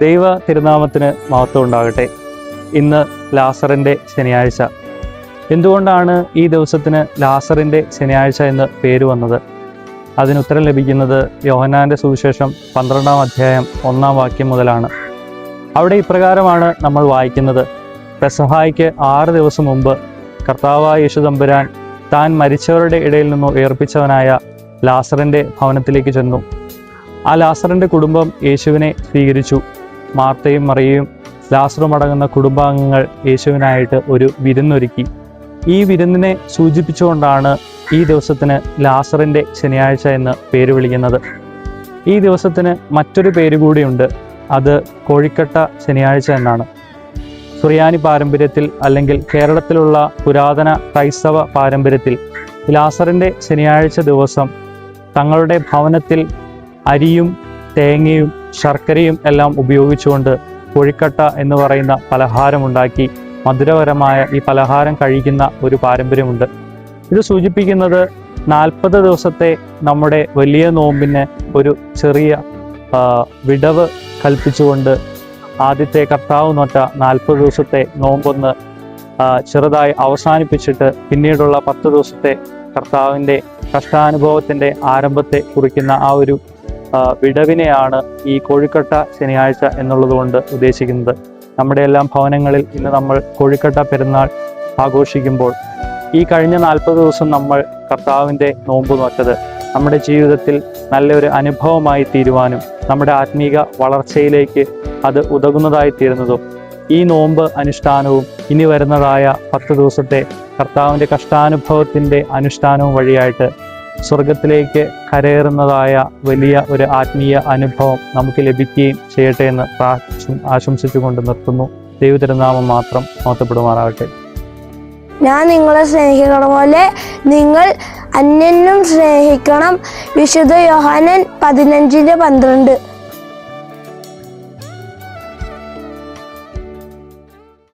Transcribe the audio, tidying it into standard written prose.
ദൈവ തിരുനാമത്തിന് മഹത്വം ഉണ്ടാകട്ടെ. ഇന്ന് ലാസറിൻ്റെ ശനിയാഴ്ച. എന്തുകൊണ്ടാണ് ഈ ദിവസത്തിന് ലാസറിൻ്റെ ശനിയാഴ്ച എന്ന് പേര് വന്നത്? അതിനുത്തരം ലഭിക്കുന്നത് യോഹന്നാൻ്റെ സുവിശേഷം 12-ാം അധ്യായം 1-ാം വാക്യം മുതലാണ്. അവിടെ ഇപ്രകാരമാണ് നമ്മൾ വായിക്കുന്നത്: പെസഹായ്ക്ക് 6 ദിവസം മുമ്പ് കർത്താവായ യേശു തമ്പുരാൻ താൻ മരിച്ചവരുടെ ഇടയിൽ നിന്ന് ഉയർപ്പിച്ചവനായ ലാസറിൻ്റെ ഭവനത്തിലേക്ക് ചെന്നു. ആ ലാസറിൻ്റെ കുടുംബം യേശുവിനെ സ്വീകരിച്ചു. മാർത്തയും മറിയയും ലാസറും അടങ്ങുന്ന കുടുംബാംഗങ്ങൾ യേശുവിനായിട്ട് ഒരു വിരുന്നൊരുക്കി. ഈ വിരുന്നിനെ സൂചിപ്പിച്ചുകൊണ്ടാണ് ഈ ദിവസത്തിന് ലാസറിൻ്റെ ശനിയാഴ്ച എന്ന് പേര് വിളിക്കുന്നത്. ഈ ദിവസത്തിന് മറ്റൊരു പേര് കൂടിയുണ്ട്. അത് കോഴിക്കട്ട ശനിയാഴ്ച എന്നാണ്. സുറിയാനി പാരമ്പര്യത്തിൽ അല്ലെങ്കിൽ കേരളത്തിലുള്ള പുരാതന ക്രൈസ്തവ പാരമ്പര്യത്തിൽ ലാസറിൻ്റെ ശനിയാഴ്ച ദിവസം തങ്ങളുടെ ഭവനത്തിൽ അരിയും തേങ്ങയും ശർക്കരയും എല്ലാം ഉപയോഗിച്ചുകൊണ്ട് കോഴിക്കട്ട എന്ന് പറയുന്ന പലഹാരമുണ്ടാക്കി മധുരപരമായ ഈ പലഹാരം കഴിക്കുന്ന ഒരു പാരമ്പര്യമുണ്ട്. ഇത് സൂചിപ്പിക്കുന്നത് 40 ദിവസത്തെ നമ്മുടെ വലിയ നോമ്പിന് ഒരു ചെറിയ വിടവ് കൽപ്പിച്ചുകൊണ്ട് ആദ്യത്തെ കർത്താവ് നോറ്റ 40 ദിവസത്തെ നോമ്പൊന്ന് ചെറുതായി അവസാനിപ്പിച്ചിട്ട് പിന്നീടുള്ള 10 ദിവസത്തെ കർത്താവിൻ്റെ കഷ്ടാനുഭവത്തിൻ്റെ ആരംഭത്തെ കുറിക്കുന്ന ആ ഒരു വിടവിനെയാണ് ഈ കോഴിക്കട്ട ശനിയാഴ്ച എന്നുള്ളത് കൊണ്ട് ഉദ്ദേശിക്കുന്നത്. നമ്മുടെ എല്ലാം ഭവനങ്ങളിൽ ഇന്ന് നമ്മൾ കോഴിക്കട്ട പെരുന്നാൾ ആഘോഷിക്കുമ്പോൾ ഈ കഴിഞ്ഞ 40 ദിവസം നമ്മൾ കർത്താവിൻ്റെ നോമ്പ് നോറ്റത് നമ്മുടെ ജീവിതത്തിൽ നല്ലൊരു അനുഭവമായി തീരുവാനും നമ്മുടെ ആത്മീക വളർച്ചയിലേക്ക് അത് ഉതകുന്നതായി തീരുന്നതും ഈ നോമ്പ് അനുഷ്ഠാനവും ഇനി വരുന്നതായ 10 ദിവസത്തെ കർത്താവിൻ്റെ കഷ്ടാനുഭവത്തിൻ്റെ അനുഷ്ഠാനവും വഴിയായിട്ട് സ്വർഗത്തിലേക്ക് കരയേറുന്നതായ വലിയ ഒരു ആത്മീയ അനുഭവം നമുക്ക് ലഭിക്കുകയും ചെയ്യട്ടെ എന്ന് ആശംസിച്ചുകൊണ്ട് നിർത്തുന്നു. ദൈവതിരുനാമം മാത്രം മഹത്വപ്പെടുമാറാകട്ടെ. ഞാൻ നിങ്ങളെ സ്നേഹിക്കണ പോലെ നിങ്ങൾ അന്യനും സ്നേഹിക്കണം. വിശുദ്ധ യോഹന്നാൻ 15:12.